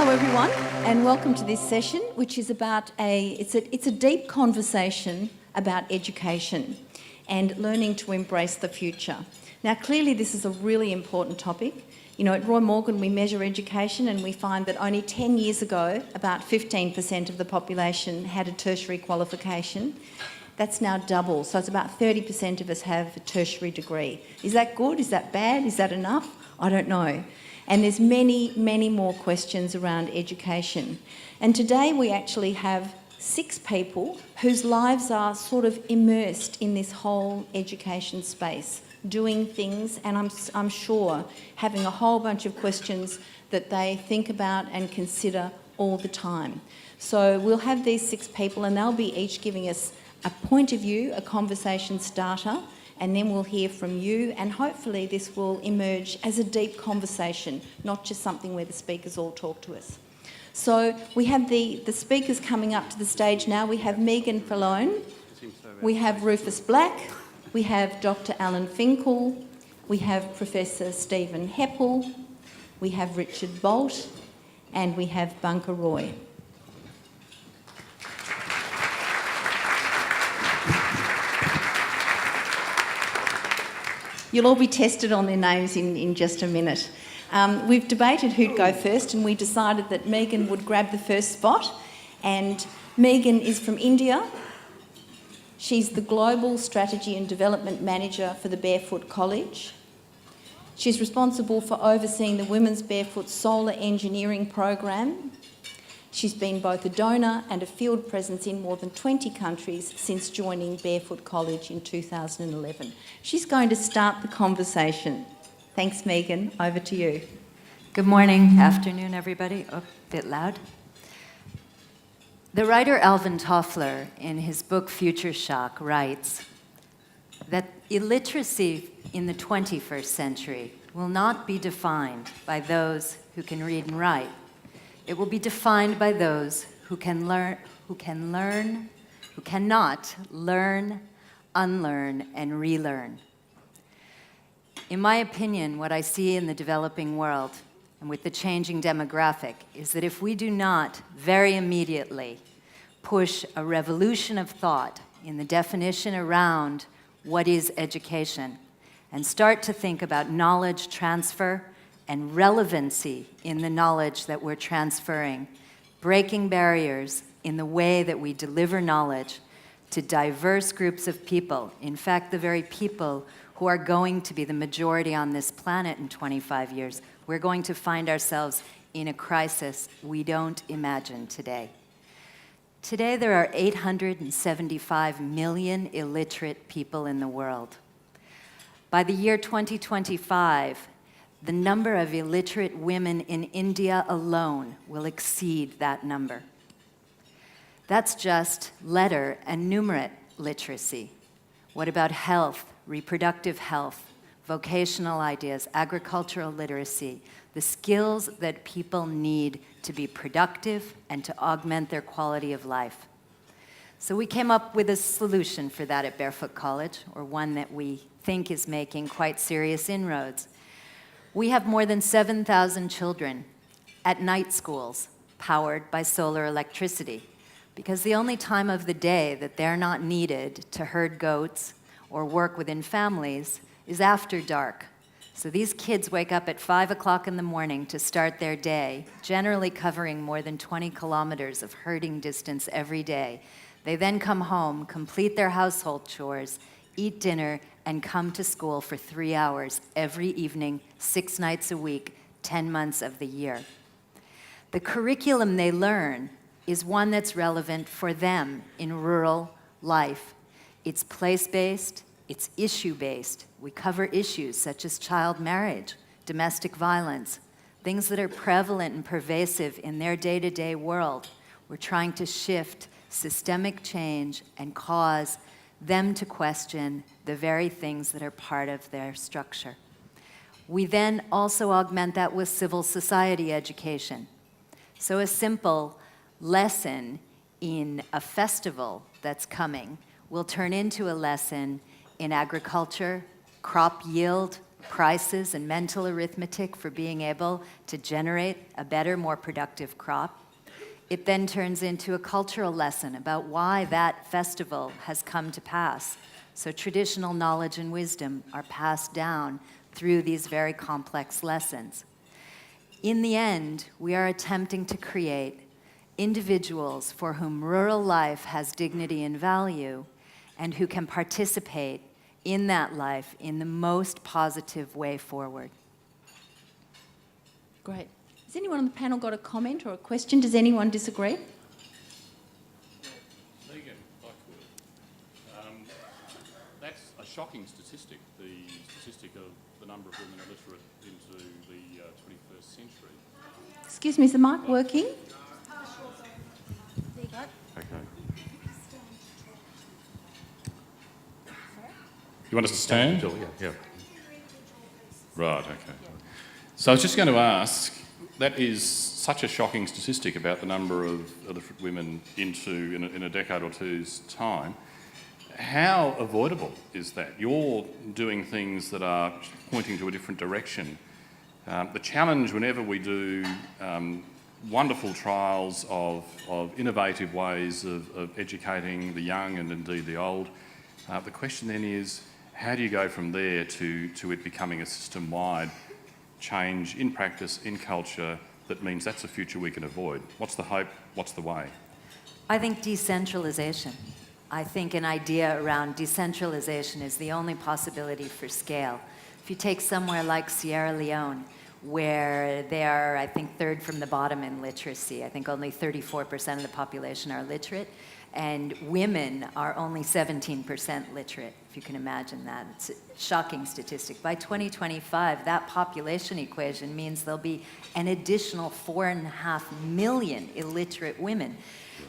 Hello everyone, and welcome to this session, which is about it's a deep conversation about education and learning to embrace the future. Now, clearly this is a really important topic. You know, at Roy Morgan we measure education and we find that only 10 years ago about 15% of the population had a tertiary qualification. That's now double, so it's about 30% of us have a tertiary degree. Is that good? Is that bad? Is that enough? I don't know. And there's many, many more questions around education. And today we actually have 6 people whose lives are sort of immersed in this whole education space, doing things, and I'm sure having a whole bunch of questions that they think about and consider all the time. So we'll have these 6 people and they'll be each giving us a point of view, a conversation starter, and then we'll hear from you, and hopefully this will emerge as a deep conversation, not just something where the speakers all talk to us. So we have the speakers coming up to the stage now. We have Megan Falloon, we have Rufus Black, we have Dr. Alan Finkel, we have Professor Stephen Heppel, we have Richard Bolt, and we have Bunker Roy. You'll all be tested on their names in just a minute. We've debated who'd go first, and we decided that Megan would grab the first spot. And Megan is from India. She's the Global Strategy and Development Manager for the Barefoot College. She's responsible for overseeing the Women's Barefoot Solar Engineering Program. She's been both a donor and a field presence in more than 20 countries since joining Barefoot College in 2011. She's going to start the conversation. Thanks, Megan. Over to you. Good morning, afternoon, everybody. Oh, a bit loud. The writer Alvin Toffler, in his book Future Shock, writes that illiteracy in the 21st century will not be defined by those who can read and write. It will be defined by those who cannot learn, unlearn, and relearn. In my opinion, what I see in the developing world and with the changing demographic is that if we do not very immediately push a revolution of thought in the definition around what is education and start to think about knowledge transfer and relevancy in the knowledge that we're transferring, breaking barriers in the way that we deliver knowledge to diverse groups of people, in fact, the very people who are going to be the majority on this planet in 25 years, we're going to find ourselves in a crisis we don't imagine today. Today, there are 875 million illiterate people in the world. By the year 2025, the number of illiterate women in India alone will exceed that number. That's just letter and numerate literacy. What about health, reproductive health, vocational ideas, agricultural literacy, the skills that people need to be productive and to augment their quality of life? So we came up with a solution for that at Barefoot College, or one that we think is making quite serious inroads. We have more than 7,000 children at night schools powered by solar electricity, because the only time of the day that they're not needed to herd goats or work within families is after dark. So these kids wake up at 5 o'clock in the morning to start their day, generally covering more than 20 kilometers of herding distance every day. They then come home, complete their household chores, eat dinner, and come to school for 3 hours every evening, 6 nights a week, 10 months of the year. The curriculum they learn is one that's relevant for them in rural life. It's place-based, it's issue-based. We cover issues such as child marriage, domestic violence, things that are prevalent and pervasive in their day-to-day world. We're trying to shift systemic change and cause them to question the very things that are part of their structure. We then also augment that with civil society education. So a simple lesson in a festival that's coming will turn into a lesson in agriculture, crop yield, prices and mental arithmetic for being able to generate a better, more productive crop. It then turns into a cultural lesson about why that festival has come to pass. So traditional knowledge and wisdom are passed down through these very complex lessons. In the end, we are attempting to create individuals for whom rural life has dignity and value and who can participate in that life in the most positive way forward. Great. Has anyone on the panel got a comment or a question? Does anyone disagree? Megan, if I could. That's a shocking statistic, the statistic of the number of women illiterate into the 21st century. Excuse me, is the mic working? Okay. You want us to stand? Yeah. Right, okay. So I was just going to ask, that is such a shocking statistic about the number of illiterate women in a decade or two's time. How avoidable is that? You're doing things that are pointing to a different direction. The challenge whenever we do wonderful trials of innovative ways of educating the young and indeed the old, the question then is, how do you go from there to it becoming a system-wide change in practice, in culture, that means that's a future we can avoid? What's the hope? What's the way? I think decentralization. I think an idea around decentralization is the only possibility for scale. If you take somewhere like Sierra Leone, where they are, I think, third from the bottom in literacy. I think only 34% of the population are literate, and women are only 17% literate, if you can imagine that. It's a shocking statistic. By 2025, that population equation means there'll be an additional 4.5 million illiterate women.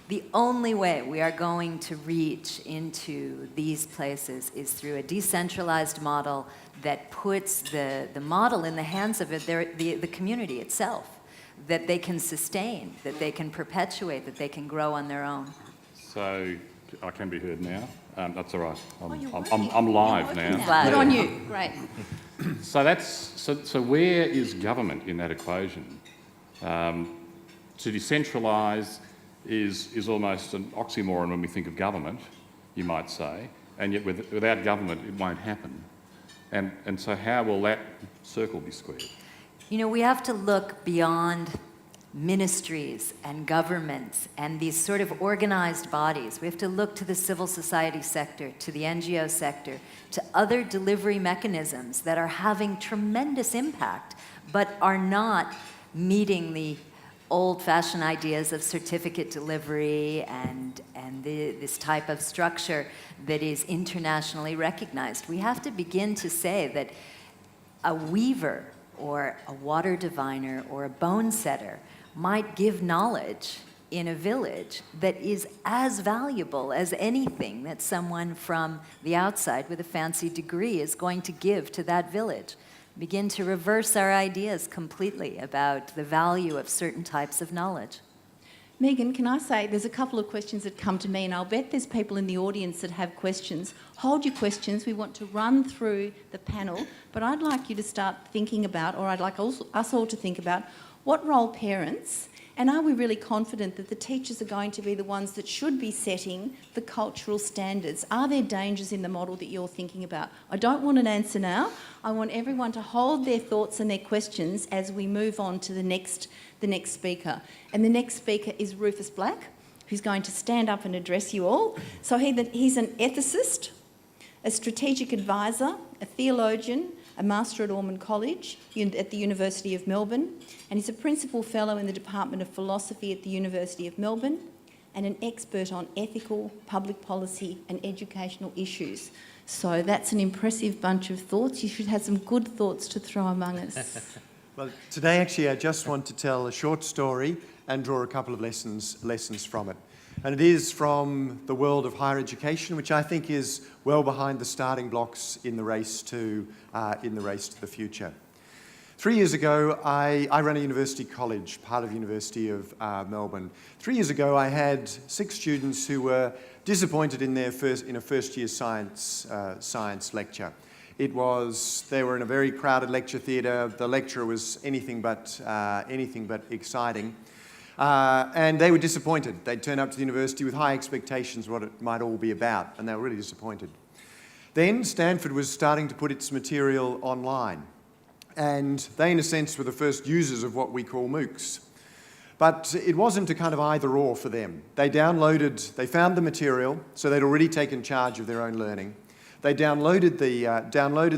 The only way we are going to reach into these places is through a decentralized model that puts the model in the hands of the community itself, that they can sustain, that they can perpetuate, that they can grow on their own. So I can be heard now. That's all right. I'm live now. Glad. Good on you. Great. So where is government in that equation? To decentralise is almost an oxymoron when we think of government, you might say, and yet without government it won't happen. And so how will that circle be squared? You know, we have to look beyond ministries and governments and these sort of organized bodies. We have to look to the civil society sector, to the NGO sector, to other delivery mechanisms that are having tremendous impact, but are not meeting the old-fashioned ideas of certificate delivery and this type of structure that is internationally recognized. We have to begin to say that a weaver or a water diviner or a bone setter might give knowledge in a village that is as valuable as anything that someone from the outside with a fancy degree is going to give to that village. Begin to reverse our ideas completely about the value of certain types of knowledge. Megan, can I say, there's a couple of questions that come to me, and I'll bet there's people in the audience that have questions. Hold your questions. We want to run through the panel, but I'd like you to start thinking about, or I'd like us all to think about, what role parents, and are we really confident that the teachers are going to be the ones that should be setting the cultural standards? Are there dangers in the model that you're thinking about? I don't want an answer now. I want everyone to hold their thoughts and their questions as we move on to the next speaker. And the next speaker is Rufus Black, who's going to stand up and address you all. So he's an ethicist, a strategic advisor, a theologian, a master at Ormond College at the University of Melbourne, and he's a principal fellow in the Department of Philosophy at the University of Melbourne, and an expert on ethical, public policy and educational issues. So that's an impressive bunch of thoughts. You should have some good thoughts to throw among us. Well, today actually I just want to tell a short story and draw a couple of lessons from it. And it is from the world of higher education, which I think is well behind the starting blocks in the race to the future. 3 years ago, I run a university college, part of University of Melbourne. 3 years ago, I had 6 students who were disappointed in a first-year science lecture. They were in a very crowded lecture theatre. The lecturer was anything but exciting. And they were disappointed. They'd turned up to the university with high expectations of what it might all be about, and they were really disappointed. Then Stanford was starting to put its material online, and they, in a sense, were the first users of what we call MOOCs. But it wasn't a kind of either or for them. They found the material, so they'd already taken charge of their own learning. They downloaded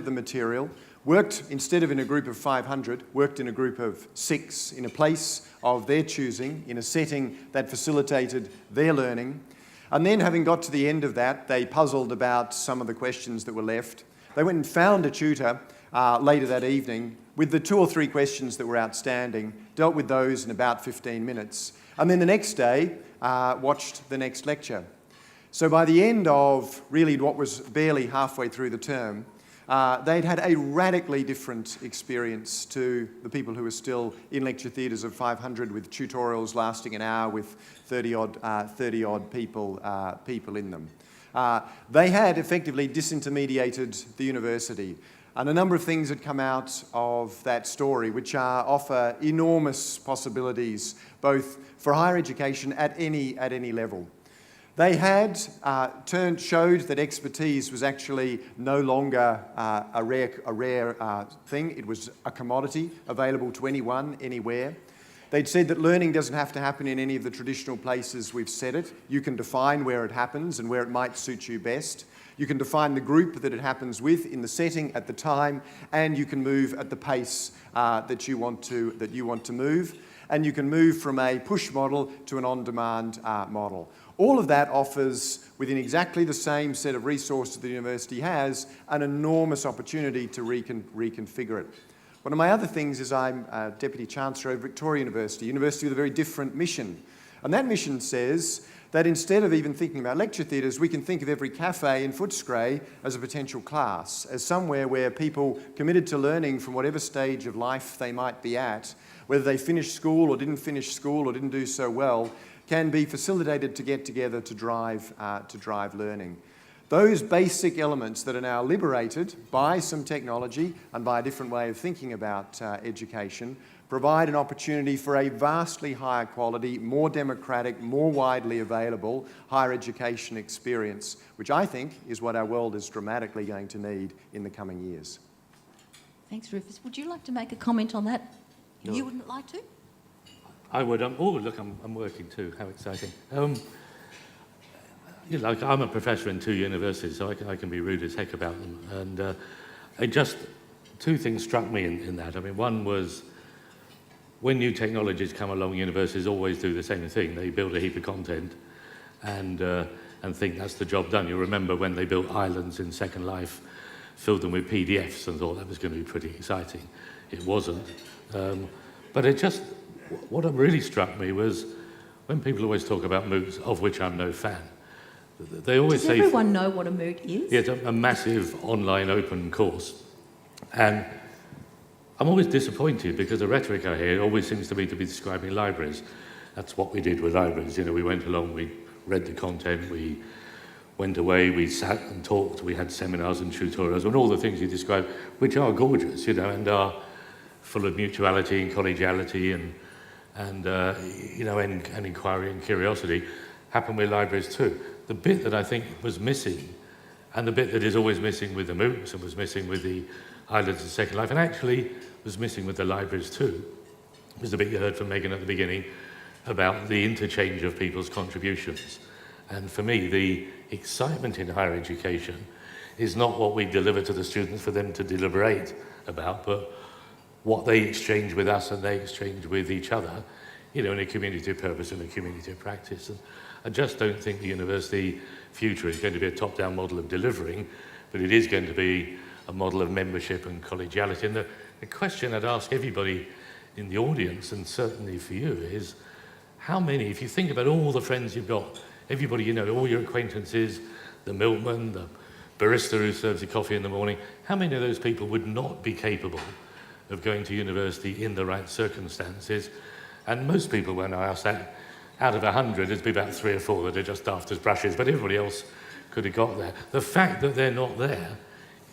the material, worked, instead of in a group of 500, worked in a group of 6 in a place of their choosing, in a setting that facilitated their learning. And then, having got to the end of that, they puzzled about some of the questions that were left. They went and found a tutor later that evening with the 2 or 3 questions that were outstanding, dealt with those in about 15 minutes, and then the next day watched the next lecture. So by the end of really what was barely halfway through the term, they'd had a radically different experience to the people who were still in lecture theatres of 500 with tutorials lasting an hour with 30-odd people in them. They had effectively disintermediated the university. And a number of things had come out of that story which offer enormous possibilities, both for higher education at any level. They had showed that expertise was actually no longer a rare thing. It was a commodity available to anyone, anywhere. They'd said that learning doesn't have to happen in any of the traditional places we've set it. You can define where it happens and where it might suit you best. You can define the group that it happens with in the setting at the time, and you can move at the pace that you want to move. And you can move from a push model to an on-demand model. All of that offers, within exactly the same set of resources the university has, an enormous opportunity to reconfigure it. One of my other things is I'm Deputy Chancellor at Victoria University with a very different mission. And that mission says that instead of even thinking about lecture theatres, we can think of every cafe in Footscray as a potential class, as somewhere where people committed to learning from whatever stage of life they might be at, whether they finished school or didn't finish school or didn't do so well, can be facilitated to get together to drive learning. Those basic elements that are now liberated by some technology and by a different way of thinking about education provide an opportunity for a vastly higher quality, more democratic, more widely available higher education experience, which I think is what our world is dramatically going to need in the coming years. Thanks, Rufus. Would you like to make a comment on that? No. You wouldn't like to? I would. Oh, look, I'm working too. How exciting. I'm a professor in 2 universities, so I can be rude as heck about them. And two things struck me in that. I mean, one was when new technologies come along, universities always do the same thing. They build a heap of content and think that's the job done. You remember when they built islands in Second Life, filled them with PDFs and thought that was going to be pretty exciting. It wasn't. But what really struck me was when people always talk about MOOCs, of which I'm no fan, they always Does say... Does everyone know what a MOOC is? Yeah, it's a massive online open course. And I'm always disappointed because the rhetoric I hear always seems to be describing libraries. That's what we did with libraries. We went along, we read the content, we went away, we sat and talked, we had seminars and tutorials and all the things you described, which are gorgeous, and are full of mutuality and collegiality and inquiry and curiosity, happen with libraries too. The bit that I think was missing, and the bit that is always missing with the MOOCs and was missing with the Islands of Second Life, and actually was missing with the libraries too, was the bit you heard from Megan at the beginning about the interchange of people's contributions. And for me, the excitement in higher education is not what we deliver to the students for them to deliberate about, but what they exchange with us and they exchange with each other, in a community of purpose and a community of practice. And I just don't think the university future is going to be a top-down model of delivering, but it is going to be a model of membership and collegiality. And the question I'd ask everybody in the audience, and certainly for you, is how many, if you think about all the friends you've got, everybody all your acquaintances, the milkman, the barista who serves you coffee in the morning, how many of those people would not be capable of going to university in the right circumstances? And most people, when I ask that, out of 100, there'd be about 3 or 4 that are just daft as brushes, but everybody else could have got there. The fact that they're not there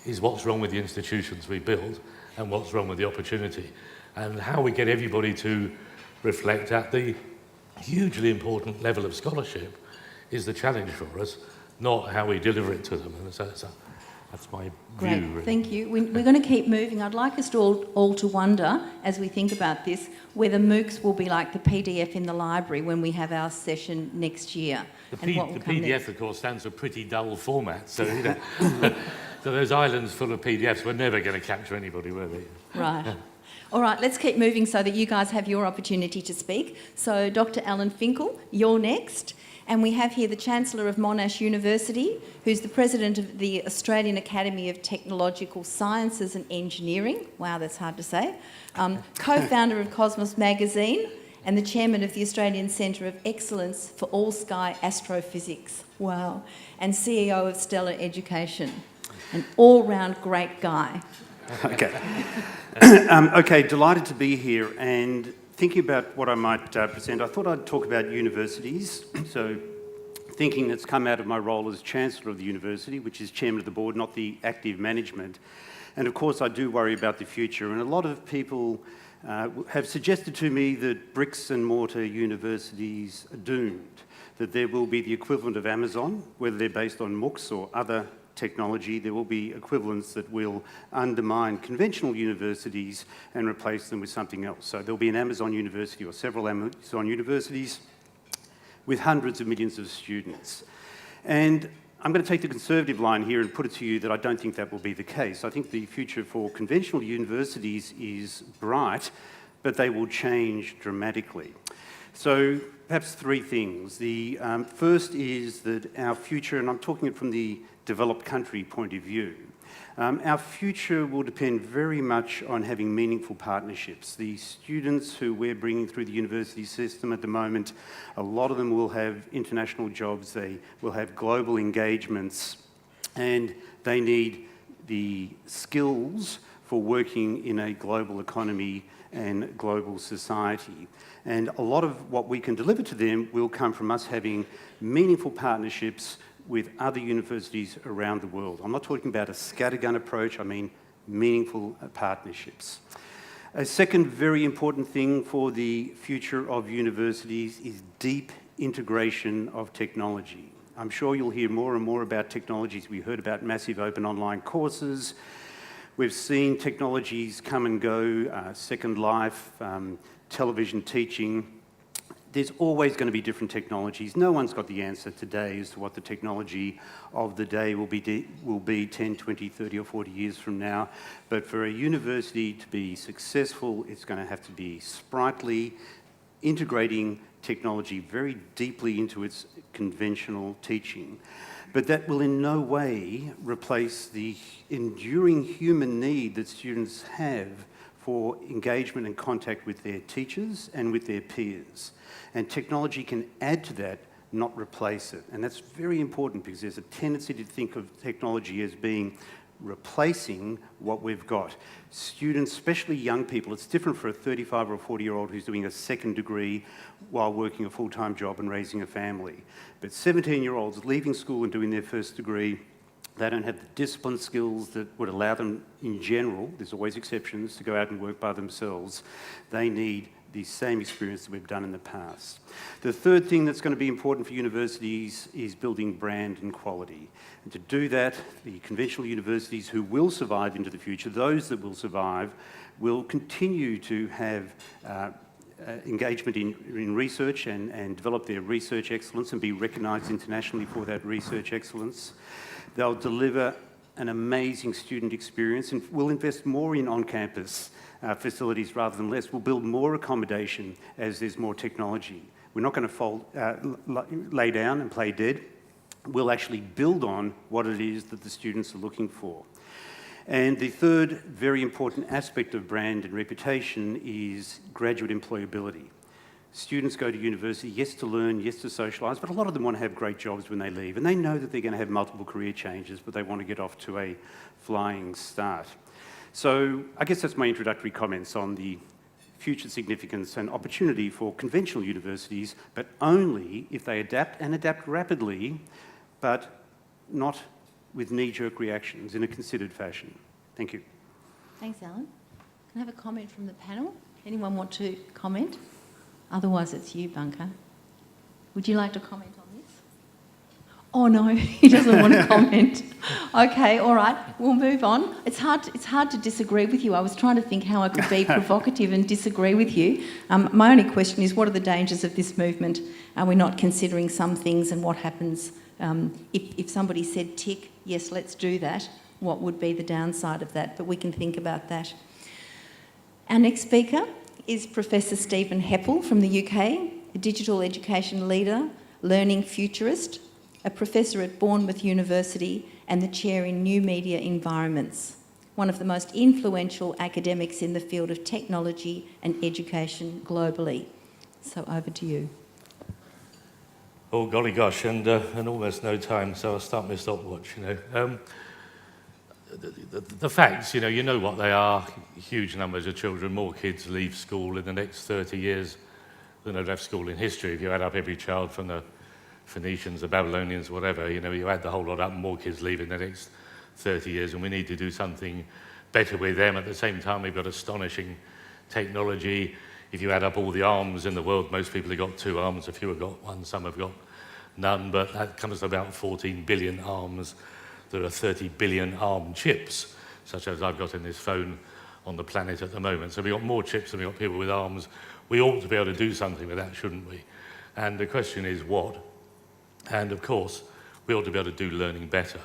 is what's wrong with the institutions we build and what's wrong with the opportunity. And how we get everybody to reflect at the hugely important level of scholarship is the challenge for us, not how we deliver it to them. And so that's my Great, view. Really. thank you. We're going to keep moving. I'd like us to all to wonder, as we think about this, whether MOOCs will be like the PDF in the library when we have our session next year. The what will come PDF, next. of course, stands for pretty dull format. So, you know, so those islands full of PDFs, we're never going to capture anybody, were they? Right. All right, let's keep moving so that you guys have your opportunity to speak. So, Dr. Alan Finkel, you're next. And we have here the Chancellor of Monash University, who's the President of the Australian Academy of Technological Sciences and Engineering. Wow, that's hard to say. Co-founder of Cosmos Magazine and the Chairman of the Australian Centre of Excellence for All-Sky Astrophysics. Wow. And CEO of Stellar Education. An all-round great guy. Okay. Okay, delighted to be here, and thinking about what I might present, I thought I'd talk about universities. So thinking that's come out of my role as Chancellor of the University, which is Chairman of the Board, not the active management. And of course I do worry about the future, and a lot of people have suggested to me that bricks and mortar universities are doomed, that there will be the equivalent of Amazon, whether they're based on MOOCs or other technology. There will be equivalents that will undermine conventional universities and replace them with something else. So there'll be an Amazon University or several Amazon universities with hundreds of millions of students. And I'm going to take the conservative line here and put it to you that I don't think that will be the case. I think the future for conventional universities is bright, but they will change dramatically. So perhaps three things. The first is that our future, and I'm talking it from the developed country point of view, our future will depend very much on having meaningful partnerships. The students who we're bringing through the university system at the moment, a lot of them will have international jobs, they will have global engagements, and they need the skills for working in a global economy and global society. And a lot of what we can deliver to them will come from us having meaningful partnerships with other universities around the world. I'm not talking about a scattergun approach, I mean meaningful partnerships. A second very important thing for the future of universities is deep integration of technology. I'm sure you'll hear more and more about technologies. We heard about massive open online courses. We've seen technologies come and go, Second Life, television teaching. There's always going to be different technologies. No one's got the answer today as to what the technology of the day will be 10, 20, 30 or 40 years from now. But for a university to be successful, it's going to have to be sprightly, integrating technology very deeply into its conventional teaching. But that will in no way replace the enduring human need that students have for engagement and contact with their teachers and with their peers. And technology can add to that, not replace it. And that's very important because there's a tendency to think of technology as being replacing what we've got. Students, especially young people, it's different for a 35 or a 40-year-old who's doing a second degree while working a full-time job and raising a family. But 17-year-olds leaving school and doing their first degree, they don't have the discipline skills that would allow them in general, there's always exceptions, to go out and work by themselves. They need the same experience that we've done in the past. The third thing that's going to be important for universities is building brand and quality. And to do that, the conventional universities who will survive into the future, those that will survive, will continue to have engagement in research and develop their research excellence and be recognised internationally for that research excellence. They'll deliver an amazing student experience and will invest more in on-campus facilities rather than less. We'll build more accommodation as there's more technology. We're not going to lay down and play dead. We'll actually build on what it is that the students are looking for. And the third very important aspect of brand and reputation is graduate employability. Students go to university, yes, to learn, yes, to socialise, but a lot of them want to have great jobs when they leave, and they know that they're going to have multiple career changes, but they want to get off to a flying start. So I guess that's my introductory comments on the future significance and opportunity for conventional universities, but only if they adapt and adapt rapidly, but not with knee-jerk reactions in a considered fashion. Thank you. Thanks, Alan. Can I have a comment from the panel? Anyone want to comment? Otherwise, it's you, Bunker. Would you like to comment on this? Oh no, he doesn't want to comment. Okay, all right, we'll move on. It's hard to disagree with you. I was trying to think how I could be provocative and disagree with you. My only question is, what are the dangers of this movement? Are we not considering some things, and what happens if somebody said, tick, yes, let's do that, what would be the downside of that? But we can think about that. Our next speaker is Professor Stephen Heppell from the UK, a digital education leader, learning futurist, a professor at Bournemouth University and the chair in new media environments, one of the most influential academics in the field of technology and education globally. So over to you. Oh, golly gosh, and almost no time, so I'll start my stopwatch, The facts, you know what they are. Huge numbers of children, more kids leave school in the next 30 years than have left school in history. If you add up every child from the Phoenicians, the Babylonians, whatever, you add the whole lot up, more kids leave in the next 30 years, and we need to do something better with them. At the same time, we've got astonishing technology. If you add up all the arms in the world, most people have got 2 arms, a few have got 1, some have got none, but that comes to about 14 billion arms. There are 30 billion ARM chips, such as I've got in this phone on the planet at the moment. So we've got more chips than we've got people with arms. We ought to be able to do something with that, shouldn't we? And the question is what? And of course, we ought to be able to do learning better.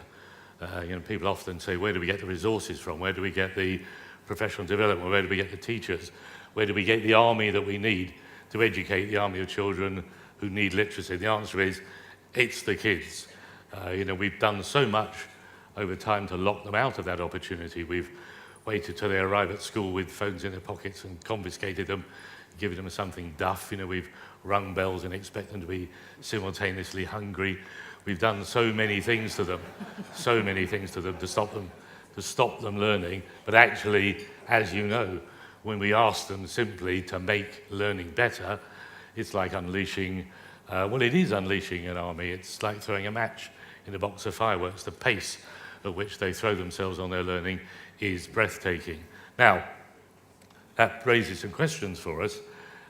People often say, where do we get the resources from? Where do we get the professional development? Where do we get the teachers? Where do we get the army that we need to educate the army of children who need literacy? The answer is, it's the kids. We've done so much over time to lock them out of that opportunity. We've waited till they arrive at school with phones in their pockets and confiscated them, given them something duff. We've rung bells and expect them to be simultaneously hungry. We've done so many things to them, to stop them learning. But actually, as you know, when we ask them simply to make learning better, it's like unleashing, it is unleashing an army. It's like throwing a match in a box of fireworks. The pace at which they throw themselves on their learning is breathtaking. Now, that raises some questions for us,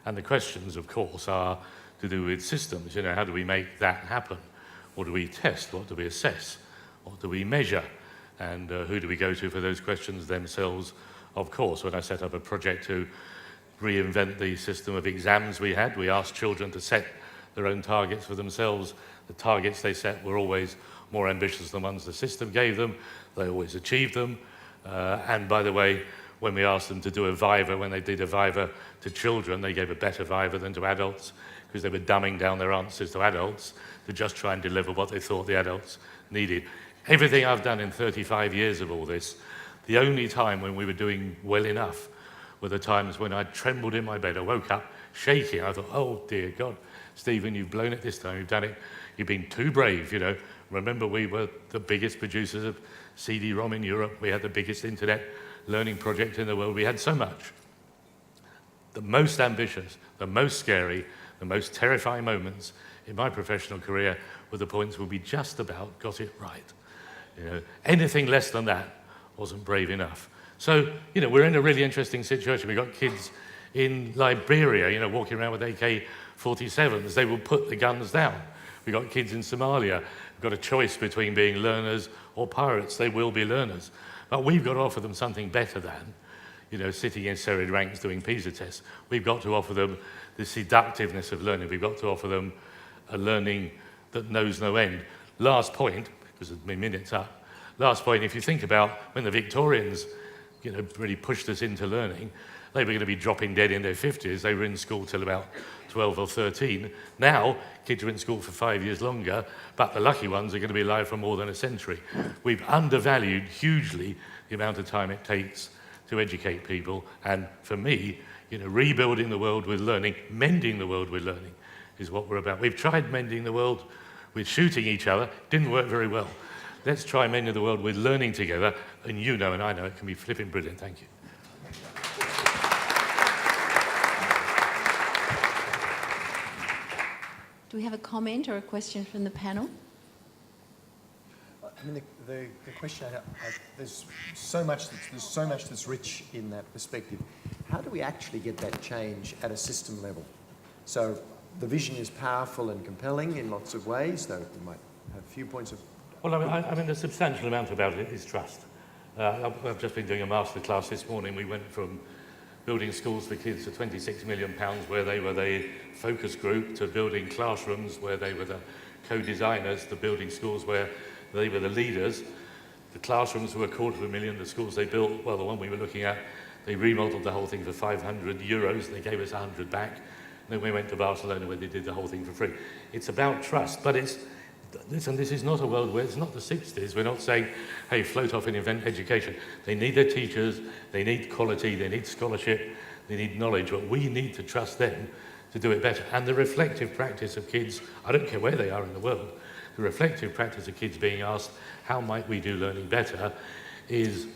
and the questions, of course, are to do with systems. How do we make that happen? What do we test? What do we assess? What do we measure? And who do we go to for those questions themselves? Of course, when I set up a project to reinvent the system of exams we had, we asked children to set their own targets for themselves. The targets they set were always more ambitious than the ones the system gave them. They always achieved them. And by the way, when we asked them to do a Viva, when they did a Viva to children, they gave a better Viva than to adults, because they were dumbing down their answers to adults to just try and deliver what they thought the adults needed. Everything I've done in 35 years of all this, the only time when we were doing well enough were the times when I trembled in my bed. I woke up shaking. I thought, oh dear God, Stephen, you've blown it this time. You've done it. You've been too brave, Remember, we were the biggest producers of CD-ROM in Europe. We had the biggest internet learning project in the world. We had so much. The most ambitious, the most scary, the most terrifying moments in my professional career were the points where we just about got it right. Anything less than that wasn't brave enough. So, we're in a really interesting situation. We've got kids in Liberia, walking around with AK-47s. They will put the guns down. We've got kids in Somalia. We've got a choice between being learners or pirates. They will be learners. But we've got to offer them something better than, sitting in serried ranks doing PISA tests. We've got to offer them the seductiveness of learning. We've got to offer them a learning that knows no end. Last point, because my minute's up. Last point, if you think about when the Victorians, really pushed us into learning, they were going to be dropping dead in their 50s. They were in school till about 12 or 13. Now, kids are in school for 5 years longer, but the lucky ones are going to be alive for more than a century. We've undervalued hugely the amount of time it takes to educate people. And for me, rebuilding the world with learning, mending the world with learning is what we're about. We've tried mending the world with shooting each other. Didn't work very well. Let's try mending the world with learning together. And and I know it can be flipping brilliant. Thank you. Do we have a comment or a question from the panel? I mean, the question, there's so much that's rich in that perspective. How do we actually get that change at a system level? So the vision is powerful and compelling in lots of ways, though we might have a few points of... Well, I mean, a substantial amount about it is trust. I've just been doing a master class this morning. We went from building schools for kids for £26 million, where they were the focus group, to building classrooms where they were the co-designers, to building schools where they were the leaders. The classrooms were £250,000. The schools they built, well, the one we were looking at, they remodeled the whole thing for €500. They gave us 100 back. Then we went to Barcelona where they did the whole thing for free. It's about trust, but this is not a world where it's not the 60s. We're not saying, hey, float off and invent education. They need their teachers, they need quality, they need scholarship, they need knowledge, but we need to trust them to do it better. And the reflective practice of kids, I don't care where they are in the world, the reflective practice of kids being asked, how might we do learning better, is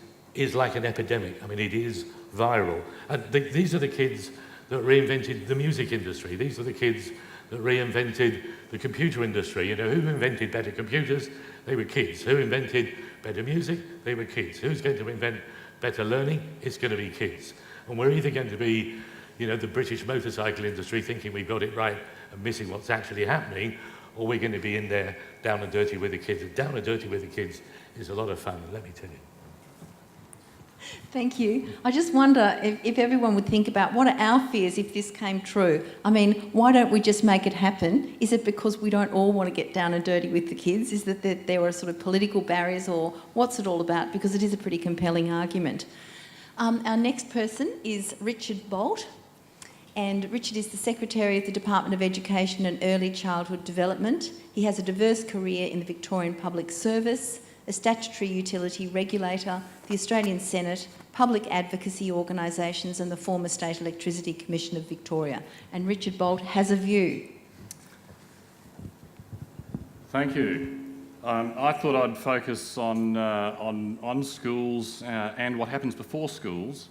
like an epidemic. I mean, it is viral. And these are the kids that reinvented the music industry. These are the kids that reinvented the computer industry. You know, who invented better computers? They were kids. Who invented better music? They were kids. Who's going to invent better learning? It's going to be kids. And we're either going to be, you know, the British motorcycle industry thinking we've got it right and missing what's actually happening, or we're going to be in there down and dirty with the kids. And down and dirty with the kids is a lot of fun, let me tell you. Thank you. I just wonder if everyone would think about what are our fears if this came true. I mean, why don't we just make it happen? Is it because we don't all want to get down and dirty with the kids? Is that there are sort of political barriers, or what's it all about? Because it is a pretty compelling argument. Our next person is Richard Bolt. And Richard is the Secretary of the Department of Education and Early Childhood Development. He has a diverse career in the Victorian Public Service, a statutory utility regulator, the Australian Senate, public advocacy organisations and the former State Electricity Commission of Victoria. And Richard Bolt has a view. Thank you. I thought I'd focus on schools and what happens before schools,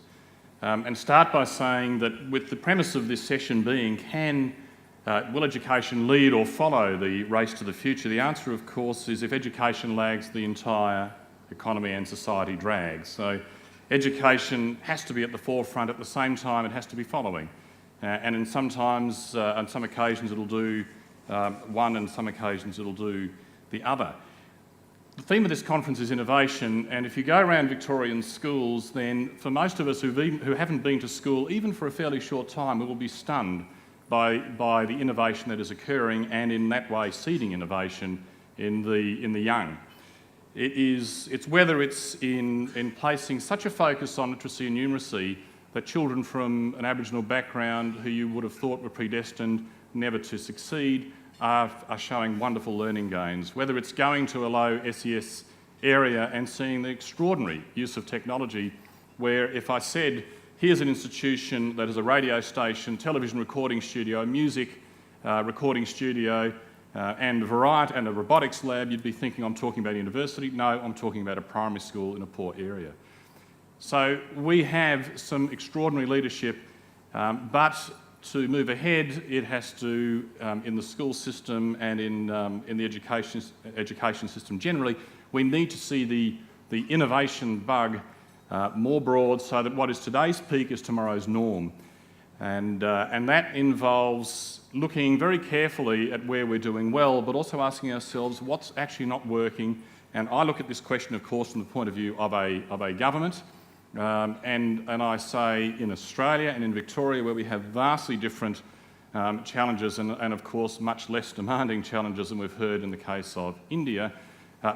and start by saying that with the premise of this session being, will education lead or follow the race to the future? The answer, of course, is if education lags, the entire economy and society drags. So education has to be at the forefront. At the same time, it has to be following. And on some occasions it'll do one, and some occasions it'll do the other. The theme of this conference is innovation, and if you go around Victorian schools, then for most of us who haven't been to school, even for a fairly short time, we will be stunned by the innovation that is occurring, and in that way seeding innovation in the young. It's whether it's in placing such a focus on literacy and numeracy that children from an Aboriginal background who you would have thought were predestined never to succeed are showing wonderful learning gains. Whether it's going to a low SES area and seeing the extraordinary use of technology, where if I said, here's an institution that has a radio station, television recording studio, music recording studio, and a robotics lab, you'd be thinking I'm talking about a university. No, I'm talking about a primary school in a poor area. So we have some extraordinary leadership, but to move ahead, it has to, in the school system and in the education system generally, we need to see the innovation bug more broad, so that what is today's peak is tomorrow's norm. And that involves looking very carefully at where we're doing well, but also asking ourselves what's actually not working. And I look at this question, of course, from the point of view of a government. And I say in Australia and in Victoria, where we have vastly different challenges and of course much less demanding challenges than we've heard in the case of India,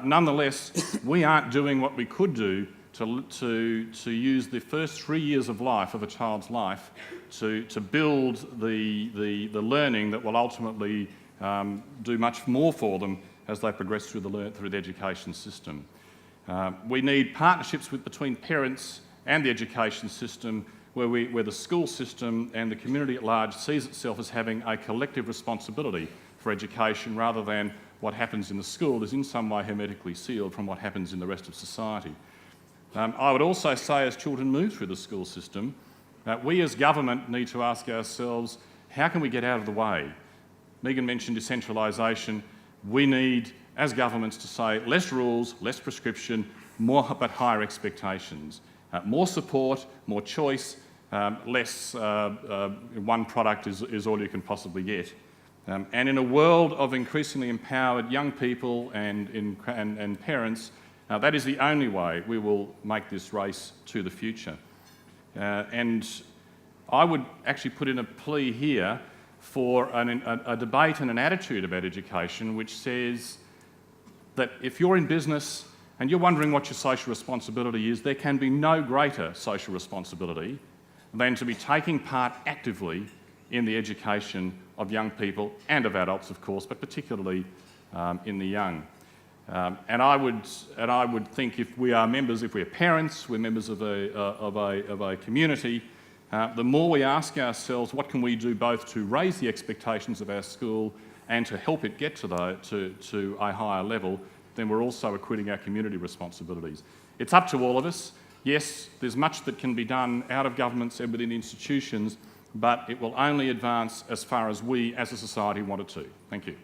nonetheless, we aren't doing what we could do to use the first 3 years of life, of a child's life, to build the learning that will ultimately do much more for them as they progress through the education system. We need partnerships between parents and the education system, where the school system and the community at large sees itself as having a collective responsibility for education, rather than what happens in the school is in some way hermetically sealed from what happens in the rest of society. I would also say, as children move through the school system, we as government need to ask ourselves, how can we get out of the way? Megan mentioned decentralisation. We need as governments to say less rules, less prescription, more but higher expectations, more support, more choice, less one product is all you can possibly get. And in a world of increasingly empowered young people and parents, that is the only way we will make this race to the future. And I would actually put in a plea here for a debate and an attitude about education which says that if you're in business and you're wondering what your social responsibility is, there can be no greater social responsibility than to be taking part actively in the education of young people and of adults, of course, but particularly in the young. And I would think if we are members, if we're parents, we're members of a community, the more we ask ourselves what can we do both to raise the expectations of our school and to help it get to a higher level, then we're also acquitting our community responsibilities. It's up to all of us. Yes, there's much that can be done out of governments and within institutions, but it will only advance as far as we as a society want it to. Thank you.